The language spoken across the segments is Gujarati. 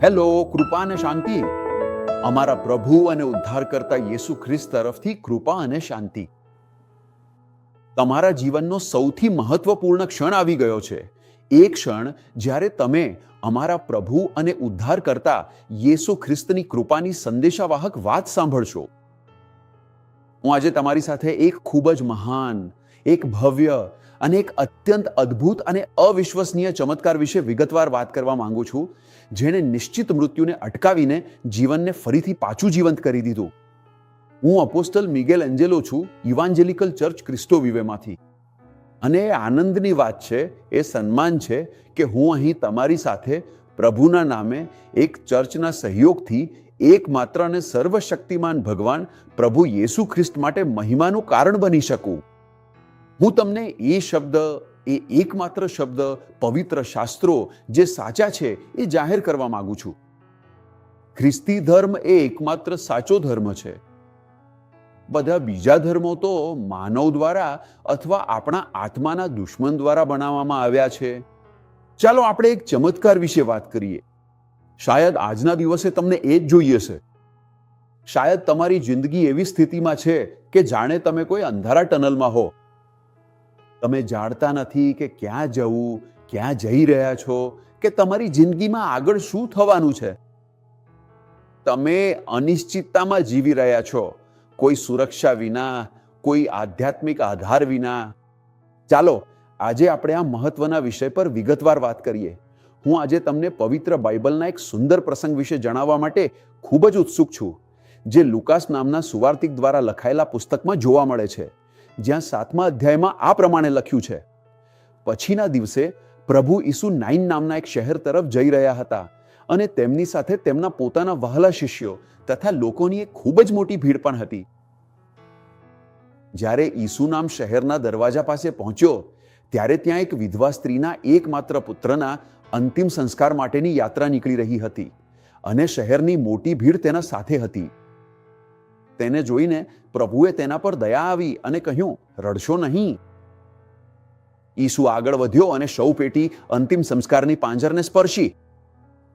હેલો, કૃપા અને શાંતિ અમારા પ્રભુ અને ઉદ્ધારકર્તા યેસુ ખ્રિસ્ત તરફથી કૃપા અને શાંતિ. તમારા જીવનનો સૌથી મહત્વપૂર્ણ ક્ષણ આવી ગયો છે. એ ક્ષણ જ્યારે તમે અમારા પ્રભુ અને ઉદ્ધારકર્તા યેસુ ખ્રિસ્તની કૃપાની સંદેશાવાહક વાત સાંભળશો. હું આજે તમારી સાથે એક ખૂબ જ મહાન, એક ભવ્ય અને એક અત્યંત અદ્ભુત અને અવિશ્વસનીય ચમત્કાર વિશે વિગતવાર વાત કરવા માંગુ છું, જેણે નિશ્ચિત મૃત્યુને અટકાવીને જીવનને ફરીથી પાછું જીવંત કરી દીધું. હું અપોસ્ટલ મિગેલ એન્જેલો છું, ઇવાન્જેલિકલ ચર્ચ ક્રિસ્ટો વિવેમાંથી. અને એ આનંદની વાત છે, એ સન્માન છે કે હું અહીં તમારી સાથે પ્રભુના નામે એક ચર્ચના સહયોગથી એકમાત્ર અને સર્વશક્તિમાન ભગવાન પ્રભુ યેસુ ખ્રિસ્ત માટે મહિમાનું કારણ બની શકું. હું તમને એ શબ્દ, એ એકમાત્ર શબ્દ, પવિત્ર શાસ્ત્રો જે સાચા છે એ જાહેર કરવા માંગુ છું. ખ્રિસ્તી ધર્મ એ એકમાત્ર સાચો ધર્મ છે. બધા બીજા ધર્મો તો માનવ દ્વારા અથવા આપણા આત્માના દુશ્મન દ્વારા બનાવવામાં આવ્યા છે. ચાલો આપણે એક ચમત્કાર વિશે વાત કરીએ. શાયદ આજના દિવસે તમને એ જ જોઈએ છે. શાયદ તમારી જિંદગી એવી સ્થિતિમાં છે કે જાણે તમે કોઈ અંધારા ટનલમાં હો. તમે જાણતા નથી કે ક્યાં જવું, ક્યાં જઈ રહ્યા છો, કે તમારી જિંદગીમાં આગળ શું થવાનું છે. તમે અનિશ્ચિતતામાં જીવી રહ્યા છો, કોઈ સુરક્ષા વિના, કોઈ આધ્યાત્મિક આધાર વિના. ચાલો આજે આપણે આ મહત્વના વિષય પર વિગતવાર વાત કરીએ. હું આજે તમને પવિત્ર બાઇબલના એક સુંદર પ્રસંગ વિશે જણાવવા માટે ખૂબ જ ઉત્સુક છું, જે લુકાસ નામના સુવાર્તિક દ્વારા લખાયેલા પુસ્તકમાં જોવા મળે છે, જ્યાં 7મા અધ્યાયમાં આ પ્રમાણે લખ્યું છે: પછીના દિવસે પ્રભુ ઈસુ નાઇન નામના એક શહેર તરફ જઈ રહ્યા હતા, અને તેમની સાથે તેમના પોતાના વહાલા શિષ્યો તથા લોકોની એક ખૂબ જ મોટી ભીડ પણ હતી. જ્યારે ઈસુ નામ શહેરના દરવાજા પાસે પહોંચ્યો, ત્યારે ત્યાં એક વિધવા સ્ત્રીના એકમાત્ર પુત્રના અંતિમ સંસ્કાર માટેની યાત્રા નીકળી રહી હતી, અને શહેરની મોટી ભીડ તેના સાથે હતી. તેને જોઈને પ્રભુએ તેના પર દયા આવી અને કહ્યું, રડશો નહીં. ઈસુ આગળ વધ્યો અને શવપેટી અંતિમ સંસ્કારની પાંજરને સ્પર્શી,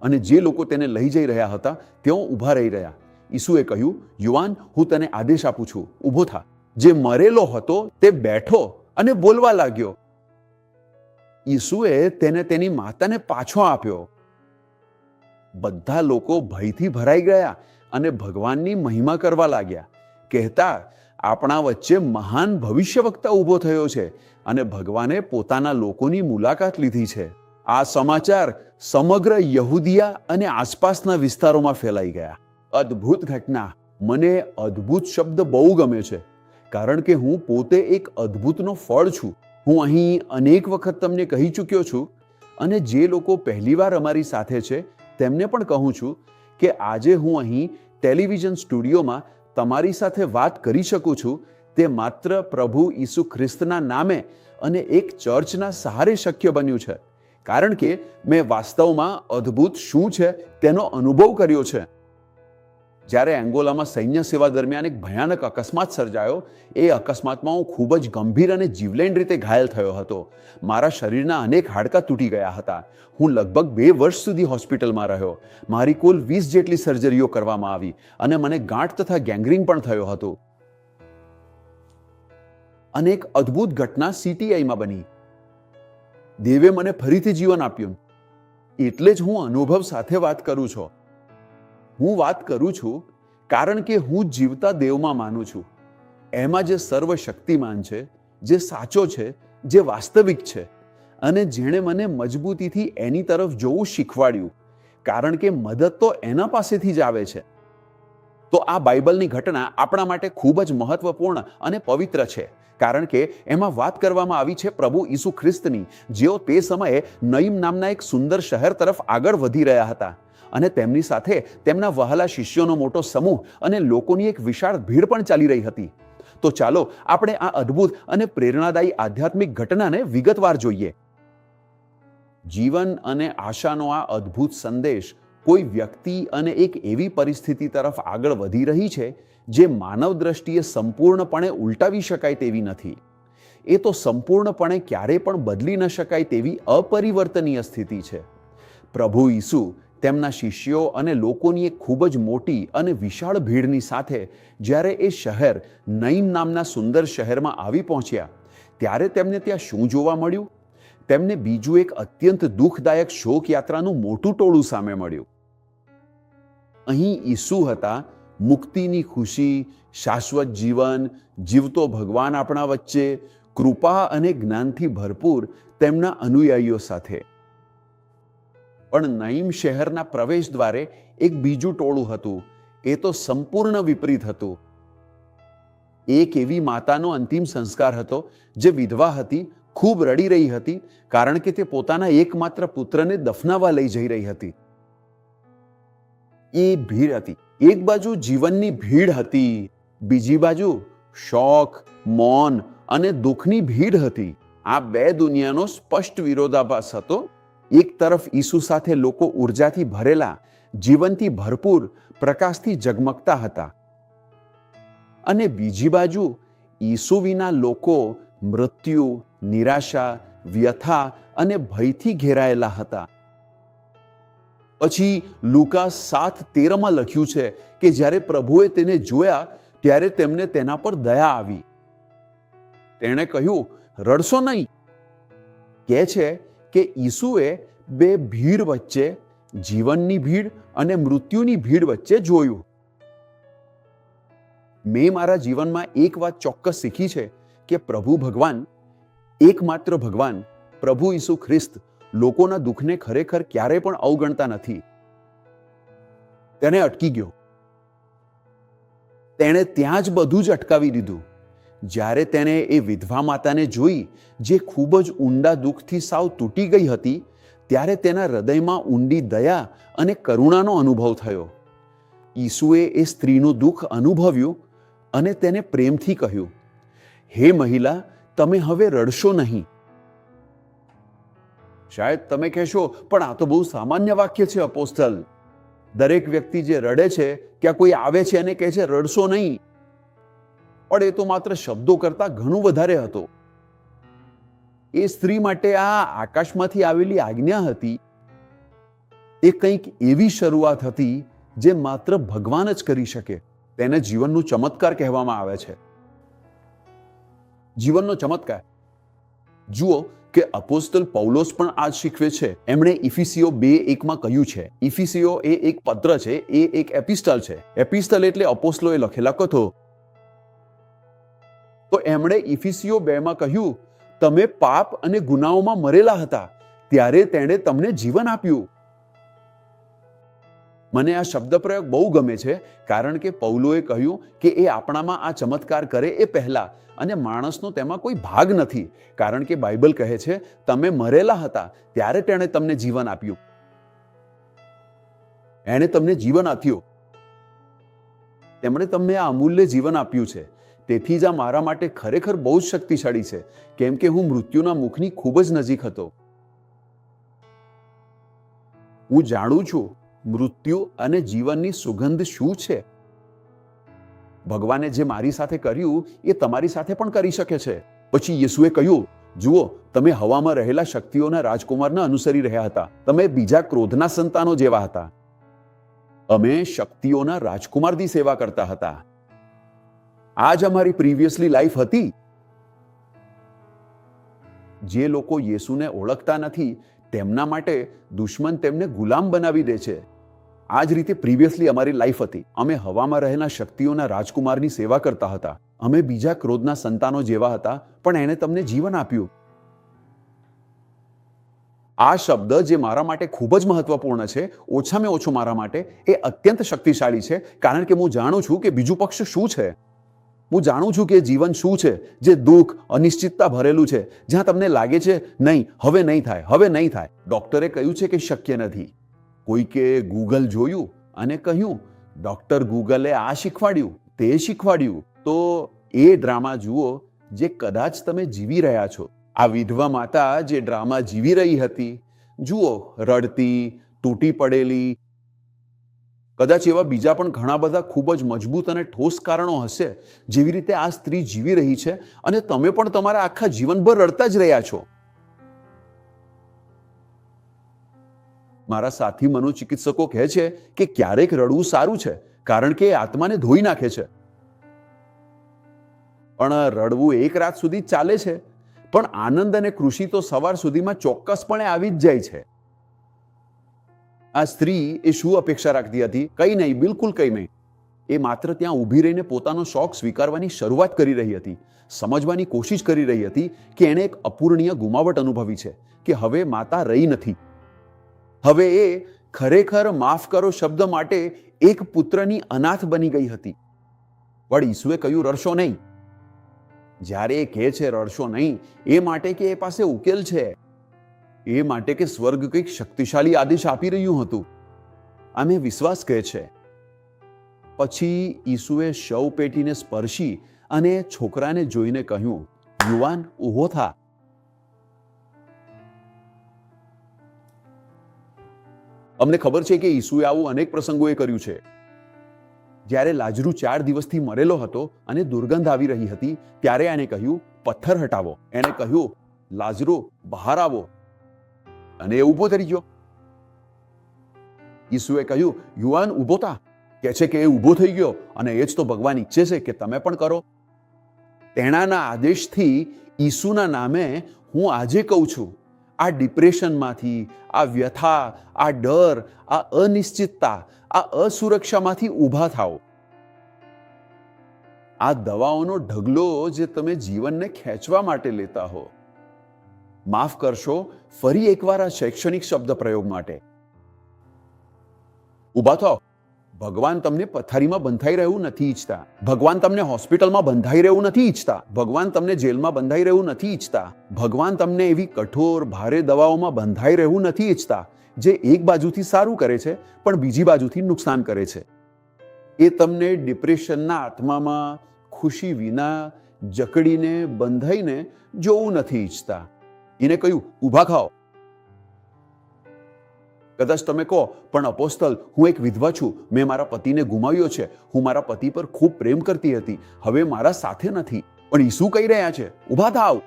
અને જે લોકો તેને લઈ જઈ રહ્યા હતા તેઓ ઊભા રહી રહ્યા. ઈસુએ કહ્યું, યુવાન, હું તને આદેશ આપું છું, ઊભો થા. જે મરેલો હતો તે બેઠો અને બોલવા લાગ્યો. ઈસુએ તેને તેની માતાને પાછો આપ્યો. બધા લોકો ભયથી ભરાઈ ગયા અને ભગવાનની મહિમા કરવા લાગ્યા, કહેતા, આપણા વચ્ચે મહાન ભવિષ્યવક્તા ઊભો થયો છે, અને ભગવાને પોતાના લોકોની મુલાકાત લીધી છે. આ સમાચાર સમગ્ર યહૂદિયા અને આસપાસના વિસ્તારોમાં ફેલાઈ ગયા. અદ્ભુત ઘટના. મને અદ્ભુત શબ્દ બહુ ગમે છે, કારણ કે હું પોતે એક અદ્ભુતનો ફળ છું. હું અહીં અનેક વખત તમને કહી ચૂક્યો છું, અને જે લોકો પહેલીવાર અમારી સાથે છે તેમને પણ કહું છું કે આજે હું અહીં ટેલિવિઝન સ્ટુડિયોમાં તમારી સાથે વાત કરી શકું છું, તે માત્ર પ્રભુ ઈસુ ખ્રિસ્તના નામે અને એક ચર્ચના સહારે શક્ય બન્યું છે, કારણ કે મેં વાસ્તવમાં અદ્ભુત શું છે તેનો અનુભવ કર્યો છે. જ્યારે એંગોલામાં સૈન્ય સેવા દરમિયાન એક ભયાનક અકસ્માત સર્જાયો, એ અકસ્માતમાં હું ખૂબ જ ગંભીર અને જીવલેણ રીતે ઘાયલ થયો હતો. મારા શરીરના અનેક હાડકાં તૂટી ગયા હતા. હું લગભગ 2 વર્ષ સુધી હોસ્પિટલમાં રહ્યો. મારી કુલ 20 જેટલી સર્જરીઓ કરવામાં આવી, અને મને ગાંઠ તથા ગેંગ્રીન પણ થયો હતો. અને એક અદ્ભુત ઘટના CTIમાં બની. દેવે મને ફરીથી જીવન આપ્યું. એટલે જ હું અનુભવ સાથે વાત કરું છું. હું વાત કરું છું કારણ કે હું જીવતા દેવમાં માનું છું, એમાં જે સર્વશક્તિમાન છે, જે સાચો છે, જે વાસ્તવિક છે, અને જેણે મને મજબૂતીથી એની તરફ જોવું શીખવાડ્યું, કારણ કે મદદ તો એના પાસેથી જ આવે છે. તો આ બાઇબલની ઘટના આપણા માટે ખૂબ જ મહત્વપૂર્ણ અને પવિત્ર છે, કારણ કે એમાં વાત કરવામાં આવી છે પ્રભુ ઈસુ ખ્રિસ્તની, જેઓ તે સમયે નઈમ નામના એક સુંદર શહેર તરફ આગળ વધી રહ્યા હતા, અને તેમની સાથે તેમના વહાલા શિષ્યોનો મોટો સમૂહ અને લોકોની એક વિશાળ ભીડ પણ ચાલી રહી હતી. તો ચાલો આપણે આ અદ્ભુત અને પ્રેરણાદાયી આધ્યાત્મિક ઘટનાને વિગતવાર જોઈએ. જીવન અને આશાનો આ અદ્ભુત સંદેશ કોઈ વ્યક્તિ અને એક એવી પરિસ્થિતિ તરફ આગળ વધી રહી છે જે માનવ દ્રષ્ટિએ સંપૂર્ણપણે ઉલટાવી શકાય તેવી નથી. એ તો સંપૂર્ણપણે ક્યારેય પણ બદલી ન શકાય તેવી અપરિવર્તનીય સ્થિતિ છે. પ્રભુ ઈસુ તેમના શિષ્યો અને લોકોની એક ખૂબ જ મોટી અને વિશાળ ભીડની સાથે જ્યારે એ શહેર નઈમ નામના સુંદર શહેરમાં આવી પહોંચ્યા, ત્યારે તેમને ત્યાં શું જોવા મળ્યું? તેમને બીજું એક અત્યંત દુઃખદાયક શોકયાત્રાનું મોટું ટોળું સામે મળ્યું. અહીં ઈસુ હતા, મુક્તિની ખુશી, શાશ્વત જીવન, જીવતો ભગવાન આપણા વચ્ચે, કૃપા અને જ્ઞાનથી ભરપૂર તેમના અનુયાયીઓ સાથે. પણ નઈમ શહેરના પ્રવેશ દ્વારે એક બીજું ટોળું હતું. એ તો સંપૂર્ણ વિપરીત હતું. એક એવી માતાનો અંતિમ સંસ્કાર હતો જે વિધવા હતી, ખૂબ રડી રહી હતી, કારણ કે તે પોતાના એકમાત્ર પુત્રને દફનાવવા લઈ જઈ રહી હતી. એ ભીડ હતી. એક બાજુ જીવનની ભીડ હતી, બીજી બાજુ શોક, મૌન અને દુઃખની ભીડ હતી. આ બે દુનિયાનો સ્પષ્ટ વિરોધાભાસ હતો. એક તરફ ઈસુ સાથે લોકો ઉર્જાથી ભરેલા, જીવનથી ભરપૂર, પ્રકાશથી ઝગમગતા હતા, અને બીજી બાજુ ઈસુ વિના લોકો મૃત્યુ, નિરાશા, વ્યથા અને ભયથી ઘેરાયેલા હતા. પછી લુકાસ 7:13 લખ્યું છે કે જ્યારે પ્રભુએ તેને જોયા ત્યારે તેમને તેના પર દયા આવી. તેણે કહ્યું, રડશો નહીં. કહે છે કે ઈસુએ બે ભીડ વચ્ચે, જીવનની ભીડ અને મૃત્યુની ભીડ વચ્ચે જોયું. મેં મારા જીવનમાં એક વાત ચોક્કસ શીખી છે કે પ્રભુ ભગવાન, એકમાત્ર ભગવાન પ્રભુ ઈસુ ખ્રિસ્ત લોકોના દુઃખને ખરેખર ક્યારેય પણ અવગણતા નથી. તેને અટકી ગયો. તેણે ત્યાં જ બધું જ અટકાવી દીધું. જ્યારે તેને એ વિધવા માતાને જોઈ જે ખૂબ જ ઊંડા દુઃખથી સાવ તૂટી ગઈ હતી, ત્યારે તેના હૃદયમાં ઊંડી દયા અને કરુણાનો અનુભવ થયો. ઈસુએ એ સ્ત્રીનું દુઃખ અનુભવ્યું અને તેને પ્રેમથી કહ્યું, હે મહિલા, તમે હવે રડશો નહીં. શાયદ તમે કહેશો, પણ આ તો બહુ સામાન્ય વાક્ય છે અપોસ્તલ. દરેક વ્યક્તિ જે રડે છે, ક્યાં કોઈ આવે છે અને કહે છે રડશો નહીં. પણ એ તો માત્ર શબ્દો કરતા ઘણું વધારે હતો. એ સ્ત્રી માટે આ આકાશમાંથી આવેલી આજ્ઞા હતી. એ કંઈક એવી શરૂઆત હતી જે માત્ર ભગવાન જ કરી શકે. તેને જીવનનું ચમત્કાર કહેવામાં આવે છે. જીવનનો ચમત્કાર. જુઓ કે અપોસ્તલ પૌલોસ પણ આ જ શીખવે છે. એમણે ઇફિસીઓ 2:1 કહ્યું છે. ઇફિસીઓ એ એક પત્ર છે, એ એક એપિસ્ટલ છે. એપિસ્ટલ એટલે અપોસ્તલોએ લખેલા કથો. તો એમણે ઇફિસીઓ 2 કહ્યું, તમે પાપ અને ગુનાઓમાં મરેલા હતા, ત્યારે તેણે તમને જીવન આપ્યું. મને આ શબ્દ પ્રયોગ બહુ ગમે છે, કારણ કે પૌલોએ કહ્યું કે એ આપણામાં આ ચમત્કાર કરે એ પહેલા, અને માણસનો તેમાં કોઈ ભાગ નથી, કારણ કે બાઇબલ કહે છે તમે મરેલા હતા ત્યારે તેણે તમને જીવન આપ્યું. એણે તમને જીવન આપ્યું. તેમણે તમને આ અમૂલ્ય જીવન આપ્યું છે. તેથી જ આ મારા માટે ખરેખર બહુ જ શક્તિશાળી છે, કેમ કે હું મૃત્યુના મુખની ખૂબ જ નજીક હતો. હું જાણું છું મૃત્યુ અને જીવનની સુગંધ શું છે. ભગવાને જે મારી સાથે કર્યું એ તમારી સાથે પણ કરી શકે છે. પછી યેસુએ કહ્યું, જુઓ, તમે હવામાં રહેલા શક્તિઓના રાજકુમારને અનુસરી રહ્યા હતા. તમે બીજા ક્રોધના સંતાનો જેવા હતા. અમે શક્તિઓના રાજકુમારની સેવા કરતા હતા. આ જ અમારી પ્રીવિયસલી લાઈફ હતી. જે લોકો યેસુને ઓળખતા નથી તેમના માટે દુશ્મન તેમને ગુલામ બનાવી દે છે. આ જ રીતે પ્રીવિયસલી અમારી લાઈફ હતી. અમે હવામાં રહેલા શક્તિઓના રાજકુમારની સેવા કરતા હતા. અમે બીજા ક્રોધના સંતાનો જેવા હતા, પણ એણે તમને જીવન આપ્યું. આ શબ્દ જે મારા માટે ખૂબ જ મહત્વપૂર્ણ છે, ઓછામાં ઓછો મારા માટે, એ અત્યંત શક્તિશાળી છે, કારણ કે હું જાણું છું કે બીજું પક્ષ શું છે. હું જાણું છું કે જીવન શું છે, જે દુઃખ, અનિશ્ચિતતા ભરેલું છે, જ્યાં તમને લાગે છે નહીં, હવે નહીં થાય, હવે નહીં થાય. ડોક્ટરે કહ્યું છે કે શક્ય નથી. કોઈકે ગૂગલ જોયું અને કહ્યું, ડોક્ટર ગૂગલે આ શીખવાડ્યું, તે શીખવાડ્યું. તો એ ડ્રામા જુઓ જે કદાચ તમે જીવી રહ્યા છો. આ વિધવા માતા જે ડ્રામા જીવી રહી હતી, જુઓ, રડતી, તૂટી પડેલી. કદાચ એવા બીજા પણ ઘણા બધા ખૂબ જ મજબૂત અને ઠોસ કારણો હશે, જેવી રીતે આ સ્ત્રી જીવી રહી છે, અને તમે પણ તમારા આખા જીવનભર રડતા જ રહ્યા છો. મારા સાથી મનોચિકિત્સકો કહે છે કે ક્યારેક રડવું સારું છે, કારણ કે એ આત્માને ધોઈ નાખે છે. પણ રડવું એક રાત સુધી જ ચાલે છે, પણ આનંદ અને ખુશી તો સવાર સુધીમાં ચોક્કસપણે આવી જ જાય છે. આ સ્ત્રી એ શું અપેક્ષા રાખતી હતી? કંઈ નહીં, બિલકુલ કંઈ નહીં. એ માત્ર ત્યાં ઊભી રહીને પોતાનો શોખ સ્વીકારવાની શરૂઆત કરી રહી હતી, સમજવાની કોશિશ કરી રહી હતી કે એણે એક અપૂર્ણીય ગુમાવટ અનુભવી છે, કે હવે માતા રહી નથી. હવે એ ખરેખર માફ કરો શબ્દ માટે એક પુત્રની અનાથ બની ગઈ હતી. પણ ઈસુએ કહ્યું, રડશો નહીં. જ્યારે એ કહે છે રડશો નહીં, એ માટે કે એ પાસે ઉકેલ છે, એ માટે કે સ્વર્ગ કંઈક શક્તિશાળી આદેશ આપી રહ્યું હતું. આમે વિશ્વાસ કહે છે. પછી ઈસુએ શવ પેટીને સ્પર્શી અને છોકરાને જોઈને કહ્યું, યુવાન, ઊભો થા. અમને ખબર છે કે ઈસુએ આવું અનેક પ્રસંગોએ કર્યું છે. જ્યારે લાજરુ 4 દિવસથી મરેલો હતો અને દુર્ગંધ આવી રહી હતી, ત્યારે એણે કહ્યું, પથ્થર હટાવો. એણે કહ્યું, લાજરુ, બહાર આવો. અને એ ઊભો થઈ ગયો. ઈસુએ કહ્યું, યુવાન, ઊભો થા. કહે છે કે એ ઊભો થઈ ગયો, અને એ જ તો ભગવાન ઈચ્છે છે કે તમે પણ કરો. તેણાના આદેશથી ઈસુના નામે હું આજે કહું છું, આ ડિપ્રેશનમાંથી, આ વ્યથા, આ ડર, આ અનિશ્ચિતતા, આ અસુરક્ષામાંથી ઊભા થાઓ. આ દવાઓનો ઢગલો જે તમે જીવનને ખેંચવા માટે લેતા હો. માફ કરશો, ફરી એકવાર આ શૈક્ષણિક શબ્દ પ્રયોગ માટે. ઊભા થાઓ. ભગવાન તમને પથારીમાં બંધાઈ રહેવું નથી ઈચ્છતા. ભગવાન તમને હોસ્પિટલમાં બંધાઈ રહેવું નથી ઈચ્છતા. ભગવાન તમને જેલમાં બંધાઈ રહેવું નથી ઈચ્છતા. ભગવાન તમને એવી કઠોર ભારે દવાઓમાં બંધાઈ રહેવું નથી ઈચ્છતા, જે એક બાજુથી સારું કરે છે પણ બીજી બાજુથી નુકસાન કરે છે. એ તમને ડિપ્રેશનના આત્મામાં ખુશી વિના જકડીને બંધાઈને જોવું નથી ઈચ્છતા. એને કહ્યું, ઊભા ખાઓ. કદાચ તમે કહો, પણ અપોસ્તલ, હું એક વિધવા છું, મેં મારા પતિને ગુમાવ્યો છે, હું મારા પતિ પર ખૂબ પ્રેમ કરતી હતી, હવે મારા સાથે નથી. પણ ઈસુ કહી રહ્યા છે, ઊભા થાવ.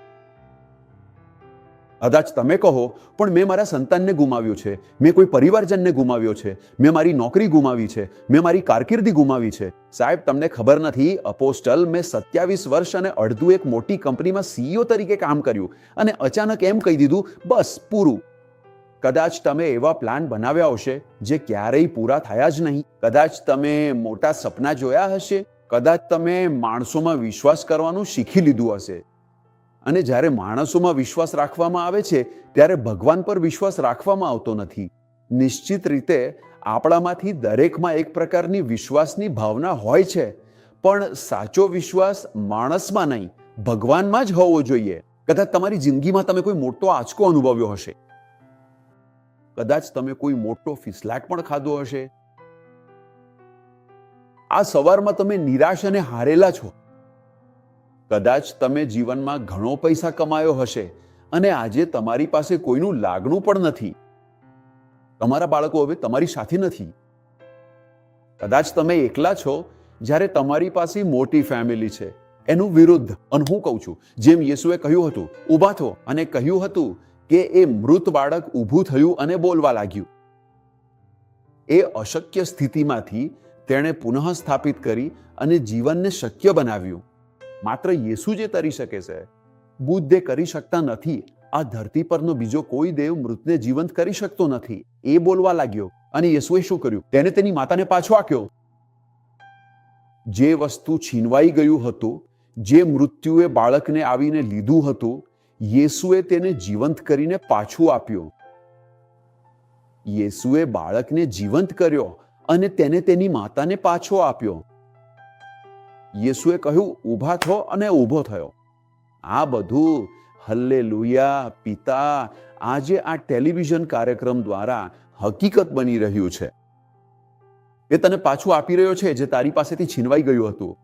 કદાચ તમે કહો, પણ મેં મારા સંતાનને ગુમાવ્યો છે, મેં કોઈ પરિવારજનને ગુમાવ્યો છે, મેં મારી નોકરી ગુમાવી છે, મેં મારી કારકિર્દી ગુમાવી છે. સાહેબ, તમને ખબર નથી, અપોસ્ટલ, મેં 27 વર્ષ અને અડધું એક મોટી કંપનીમાં CEO તરીકે કામ કર્યું, અને અચાનક એમ કહી દીધું, બસ પૂરું. કદાચ તમે એવા પ્લાન બનાવ્યા હશે જે ક્યારેય પૂરા થયા જ નહીં. કદાચ તમે મોટા સપના જોયા હશે. કદાચ તમે માણસોમાં વિશ્વાસ કરવાનું શીખી લીધું હશે. અને જ્યારે માણસોમાં વિશ્વાસ રાખવામાં આવે છે, ત્યારે ભગવાન પર વિશ્વાસ રાખવામાં આવતો નથી. નિશ્ચિત રીતે આપણામાંથી દરેકમાં એક પ્રકારની વિશ્વાસની ભાવના હોય છે, પણ સાચો વિશ્વાસ માણસમાં નહીં, ભગવાનમાં જ હોવો જોઈએ. કદાચ તમારી જિંદગીમાં તમે કોઈ મોટો આંચકો અનુભવ્યો હશે. કદાચ તમે કોઈ મોટો ફિસલાટ પણ ખાધો હશે. આ સવારમાં તમે નિરાશ અને હારેલા છો. કદાચ તમે જીવનમાં ઘણો પૈસા કમાયો હશે અને આજે તમારી પાસે કોઈનું લાગણું પણ નથી. તમારા બાળકો હવે તમારી સાથે નથી. કદાચ તમે એકલા છો જ્યારે તમારી પાસે મોટી ફેમિલી છે. એનું વિરુદ્ધ. અને હું કહું છું, જેમ યેસુએ કહ્યું હતું, ઊભા થો, અને કહ્યું હતું કે એ મૃત બાળક ઊભું થયું અને બોલવા લાગ્યું. એ અશક્ય સ્થિતિમાંથી તેણે પુનઃ સ્થાપિત કરી અને જીવનને શક્ય બનાવ્યું. માત્ર યેસુ જે કરી શકે છે, બુદ્ધે કરી શકતા નથી. આ ધરતી પરનો બીજો કોઈ દેવ મૃતને જીવંત કરી શકતો નથી. એ બોલવા લાગ્યો. અને યેસુએ શું કર્યું? તેને તેની માતાને પાછો આંક્યો. જે વસ્તુ છીનવાઈ ગયું હતું, જે મૃત્યુએ બાળકને આવીને લીધું હતું, યેસુએ તેને જીવંત કરીને પાછું આપ્યું. યેસુએ બાળકને જીવંત કર્યો અને તેને તેની માતાને પાછો આપ્યો. યેસુએ કહ્યું, ઊભા થો, અને ઊભો થયો. આ બધું હલ્લેલુયા પિતા આજે આ ટેલિવિઝન કાર્યક્રમ દ્વારા હકીકત બની રહ્યું છે. એ તને પાછું આપી રહ્યો છે જે તારી પાસેથી છીનવાઈ ગયું હતું.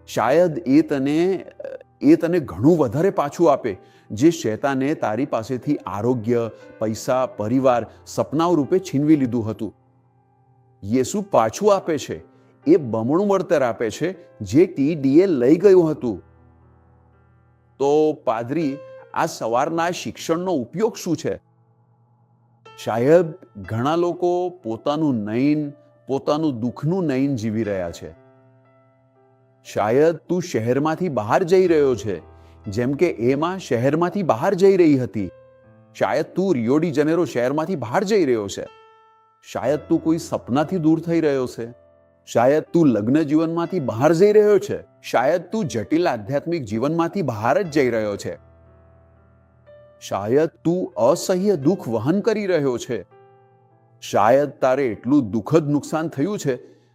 શાયદ એ તને ઘણું વધારે પાછું આપે, જે શૈતાને તારી પાસેથી આરોગ્ય, પૈસા, પરિવાર, સપનાઓ રૂપે છીનવી લીધું હતું. યેસુ પાછું આપે છે. એ બમણું વળતર આપે છે જે ટીડીએ લઈ ગયું હતું. તો પાદરી, આ સવારના શિક્ષણનો ઉપયોગ શું છે? શાયદ ઘણા લોકો પોતાનું નયન, પોતાનું દુઃખનું નયન જીવી રહ્યા છે. શાયદ તું શહેરમાંથી બહાર જઈ રહ્યો છે, જેમ કે એમાં શહેરમાંથી બહાર જઈ રહી હતી. શાયદ તું રિયો ડી જનેરો શહેરમાંથી બહાર જઈ રહ્યો છે. શાયદ તું કોઈ સપનાથી દૂર થઈ રહ્યો છે. શાયદ તું લગ્ન જીવનમાંથી બહાર જઈ રહ્યો છે. શાયદ તું જટિલ આધ્યાત્મિક જીવનમાંથી બહાર જ જઈ રહ્યો છે. શાયદ તું અસહ્ય દુઃખ વહન કરી રહ્યો છે. શાયદ તારે એટલું દુઃખદ નુકસાન થયું છે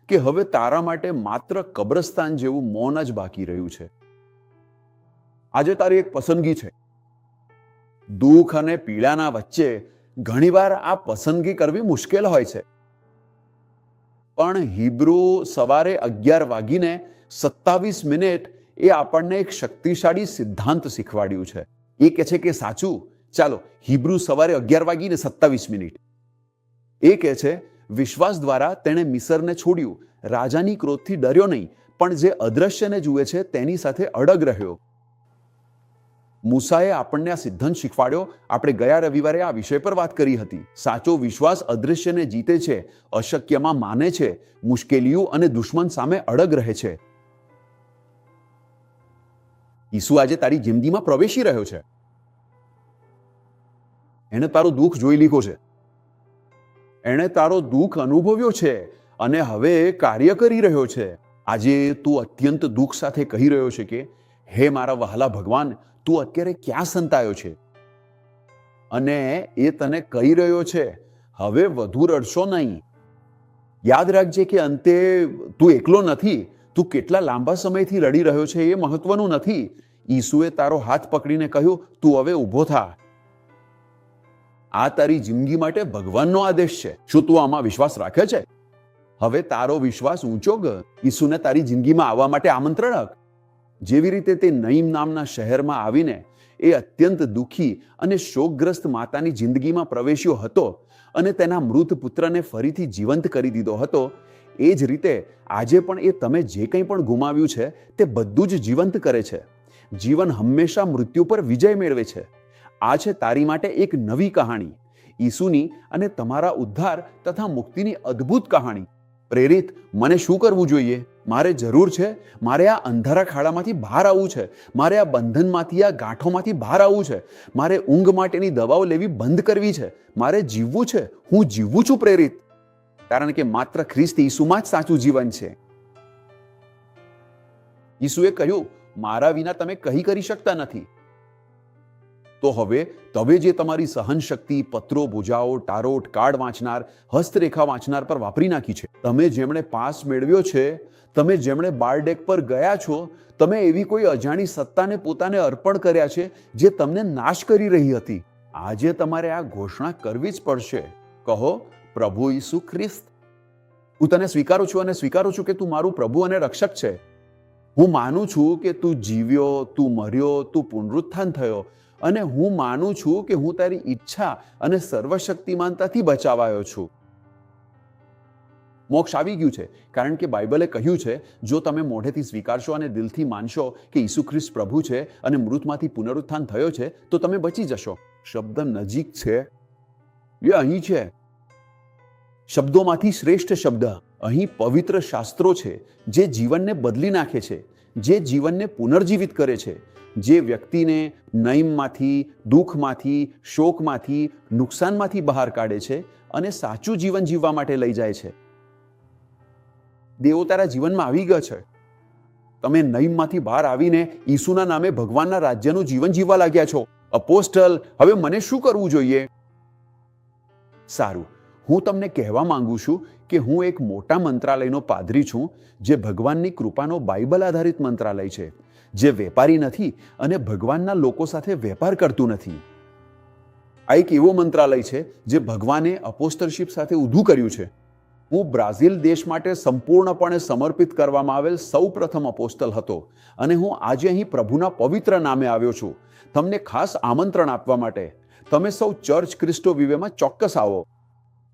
કે હવે તારા માટે માત્ર કબ્રસ્તાન જેવું મૌન જ બાકી રહ્યું છે. આજે તારી એક પસંદગી છે. દુઃખ અને પીડાના વચ્ચે ઘણીવાર આ પસંદગી કરવી મુશ્કેલ હોય છે. પણ હિબ્રુ સવારે 11:27 એ આપણને એક શક્તિશાળી સિદ્ધાંત શીખવાડ્યું છે. એ કહે છે કે સાચું, ચાલો હિબ્રુ સવારે 11:27 એ કહે છે, વિશ્વાસ દ્વારા તેણે મિસરને છોડ્યું, રાજાની ક્રોધથી ડર્યો નહીં, પણ જે અદ્રશ્યને જુએ છે તેની સાથે અડગ રહ્યો. મૂસાએ આપણને આ સિદ્ધાંત શીખવાડ્યો. આપણે ગયા રવિવારે આ વિષય પર વાત કરી હતી. સાચો વિશ્વાસ અદ્રશ્યને જીતે છે, અશક્યમાં માને છે, મુશ્કેલીઓ અને દુશ્મન સામે અડગ રહે છે. ઈસુ આજે તારી જિંદગીમાં પ્રવેશી રહ્યો છે. એણે તારું દુઃખ જોઈ લીધું છે. એણે તારો દુઃખ અનુભવ્યો છે અને હવે કાર્ય કરી રહ્યો છે. આજે તું અત્યંત દુઃખ સાથે કહી રહ્યો છે કે હે મારા વહાલા ભગવાન, તું અત્યારે ક્યાં સંતાયો છે? અને એ તને કહી રહ્યો છે, હવે વધુ રડશો નહીં. યાદ રાખજે કે અંતે તું એકલો નથી. તું કેટલા લાંબા સમયથી રડી રહ્યો છે એ મહત્વનું નથી. ઈસુએ તારો હાથ પકડીને કહ્યું, તું હવે ઊભો થા. આ તારી જિંદગી માટે ભગવાનનો આદેશ છે. શું તું આમાં વિશ્વાસ રાખે છે? હવે તારો વિશ્વાસ ઊંચો કર. ઈસુને તારી જિંદગીમાં આવવા માટે આમંત્રણ આપ. જેવી રીતે તે નઈમ નામના શહેરમાં આવીને એ અત્યંત દુઃખી અને શોકગ્રસ્ત માતાની જિંદગીમાં પ્રવેશ્યો હતો અને તેના મૃત પુત્રને ફરીથી જીવંત કરી દીધો હતો, એ જ રીતે આજે પણ એ તમે જે કંઈ પણ ગુમાવ્યું છે તે બધું જ જીવંત કરે છે. જીવન હંમેશા મૃત્યુ પર વિજય મેળવે છે. આ છે તારી માટે એક નવી કહાણી, ઈસુની અને તમારા ઉદ્ધાર તથા મુક્તિની અદ્ભુત કહાણી. પ્રેરિત, મને શું કરવું જોઈએ? મારે જરૂર છે, મારે આ અંધારા ખાડામાંથી બહાર આવવું છે. મારે આ બંધનમાંથી, આ ગાંઠોમાંથી બહાર આવવું છે. મારે ઊંઘ માટેની દવાઓ લેવી બંધ કરવી છે. મારે જીવવું છે. હું જીવું છું પ્રેરિત, કારણ કે માત્ર ખ્રિસ્ત ઈસુમાં જ સાચું જીવન છે. ઈસુએ કહ્યું, મારા વિના તમે કંઈ કરી શકતા નથી. તો હવે તમે જે તમારી સહન શક્તિ પત્રો, ભુજાઓ, ટારોટ, કાર્ડ વાંચનાર, હસ્તરેખા વાંચનાર પર વાપરી નાખી છે, તમે જેમણે પાસ મેળવ્યો છે, તમે જેમણે બારડેક પર ગયા છો, તમે એવી કોઈ અજાણી સત્તાને પોતાને અર્પણ કર્યા છે જે તમને નાશ કરી રહી હતી. આજે તમારે આ ઘોષણા કરવી જ પડશે. કહો, પ્રભુ ઈસુ ખ્રિસ્ત, હું તને સ્વીકારું છું અને સ્વીકારું છું કે તું મારું પ્રભુ અને રક્ષક છે. હું માનું છું કે તું જીવ્યો, તું મર્યો, તું પુનરુત્થાન થયો, અને હું માનું છું કે હું તારી ઈચ્છા અને સર્વશક્તિમાનતાથી બચાવાયો છું. મોક્ષ આવી ગયું છે, કારણ કે બાઇબલે કહ્યું છે, જો તમે મોઢેથી સ્વીકારશો અને દિલથી માનશો કે ઈસુ ખ્રિસ્ત પ્રભુ છે અને મૃતમાંથી પુનરુત્થાન થયો છે, તો તમે બચી જશો. શબ્દ નજીક છે, એ અહીં છે. શબ્દોમાંથી શ્રેષ્ઠ શબ્દ. અહીં પવિત્ર શાસ્ત્રો છે જે જીવનને બદલી નાખે છે, જે જીવનને પુનર્જીવિત કરે છે, જે વ્યક્તિને નઈમમાંથી, દુઃખમાંથી, શોકમાંથી, નુકસાનમાંથી બહાર કાઢે છે અને સાચું જીવન જીવવા માટે લઈ જાય છે. દેવો તારા જીવનમાં આવી ગયા છે. તમે નઈમમાંથી બહાર આવીને ઈસુના નામે ભગવાનના રાજ્યનું જીવન જીવવા લાગ્યા છો. અપોસ્ટલ, હવે મને શું કરવું જોઈએ? સારું, હું તમને કહેવા માંગુ છું કે હું એક મોટા મંત્રાલયનો પાદરી છું, જે ભગવાનની કૃપાનો બાઇબલ આધારિત મંત્રાલય છે, જે વેપારી નથી અને ભગવાનના લોકો સાથે વેપાર કરતું નથી. આ એક એવો મંત્રાલય છે જે ભગવાને અપોસ્ટલશીપ સાથે ઊભું કર્યું છે. હું બ્રાઝિલ દેશ માટે સંપૂર્ણપણે સમર્પિત કરવામાં આવેલ સૌ પ્રથમ અપોસ્તલ હતો અને હું આજે અહીં પ્રભુના પવિત્ર નામે આવ્યો છું તમને ખાસ આમંત્રણ આપવા માટે. તમે સૌ ચર્ચ ક્રિસ્ટો વિવેમાં ચોક્કસ આવો.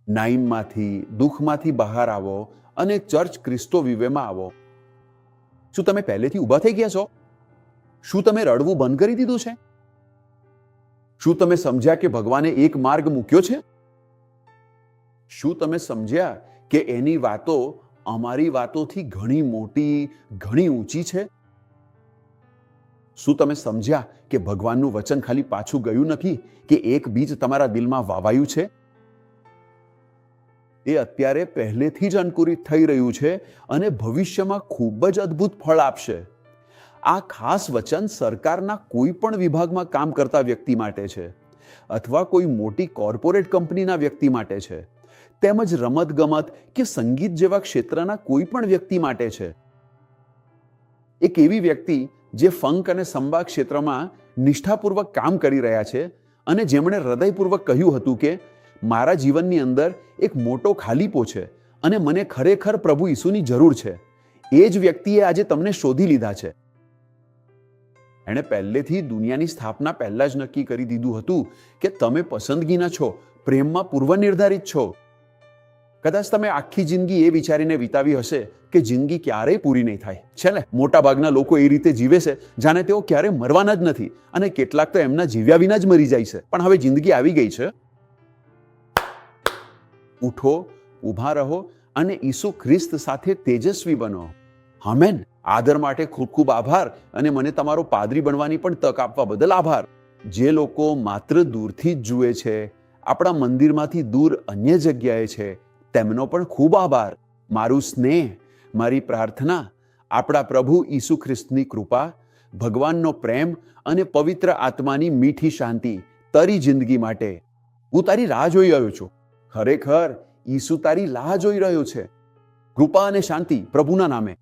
નાઈમમાંથી, દુઃખમાંથી બહાર આવો અને ચર્ચ ક્રિસ્ટો વિવેમાં આવો. શું તમે પહેલેથી ઊભા થઈ ગયા છો? શું તમે રડવું બંધ કરી દીધું છે? શું તમે સમજ્યા કે ભગવાને એક માર્ગ મૂક્યો છે? શું તમે સમજ્યા કે એની વાતો અમારી વાતોથી ઘણી મોટી, ઘણી ઊંચી છે? શું તમે સમજ્યા કે ભગવાનનું વચન ખાલી પાછું ગયું નથી, કે એક બીજ તમારા દિલમાં વાવાયું છે? એ અત્યારે પહેલેથી જ અંકુરિત થઈ રહ્યું છે અને ભવિષ્યમાં ખૂબ જ અદ્ભુત ફળ આપશે. આ ખાસ વચન સરકારના કોઈ પણ વિભાગમાં કામ કરતા વ્યક્તિ માટે છે, અથવા કોઈ મોટી કોર્પોરેટ કંપનીના વ્યક્તિ માટે છે, તેમજ રમતગમત કે સંગીત જેવા ક્ષેત્રના કોઈ પણ વ્યક્તિ માટે છે. એક એવી વ્યક્તિ જે ફંક અને સંબા ક્ષેત્રમાં નિષ્ઠાપૂર્વક કામ કરી રહ્યા છે અને જેમણે હૃદયપૂર્વક કહ્યું હતું કે મારા જીવનની અંદર એક મોટો ખાલીપો છે અને મને ખરેખર પ્રભુ ઈસુની જરૂર છે, એ જ વ્યક્તિએ આજે તમને શોધી લીધા છે. એણે પહેલેથી દુનિયાની સ્થાપના પહેલા જ નક્કી કરી દીધું હતું કે તમે પસંદગીના છો, પ્રેમમાં પૂર્વ નિર્ધારિત છો. કદાચ તમે આખી જિંદગી એ વિચારીને વિતાવી હશે કે જિંદગી ક્યારેય પૂરી નહીં થાય છે ને. મોટા ભાગના લોકો એ રીતે જીવે છે જાણે તેઓ ક્યારે મરવાના જ નથી, અને કેટલાક તો એમના જીવ્યા વિના જ મરી જાય છે. પણ હવે જિંદગી આવી ગઈ છે. ઉઠો, ઊભા રહો અને ઈસુ ખ્રિસ્ત સાથે તેજસ્વી બનો. આમેન. આદર માટે ખૂબ ખૂબ આભાર, અને મને તમારો પાદરી બનવાની પણ તક આપવા બદલ આભાર. જે લોકો માત્ર દૂરથી જ જુએ છે, આપણા મંદિરમાંથી દૂર અન્ય જગ્યાએ છે, તેમનો પણ ખૂબ આભાર. મારું સ્નેહ, મારી પ્રાર્થના આપણા પ્રભુ ઈસુ ખ્રિસ્તની કૃપા, ભગવાનનો પ્રેમ અને પવિત્ર આત્માની મીઠી શાંતિ તારી જિંદગી માટે. હું તારી રાહ જોઈ રહ્યો છું. ખરેખર ઈસુ તારી રાહ જોઈ રહ્યો છે. કૃપા અને શાંતિ પ્રભુના નામે.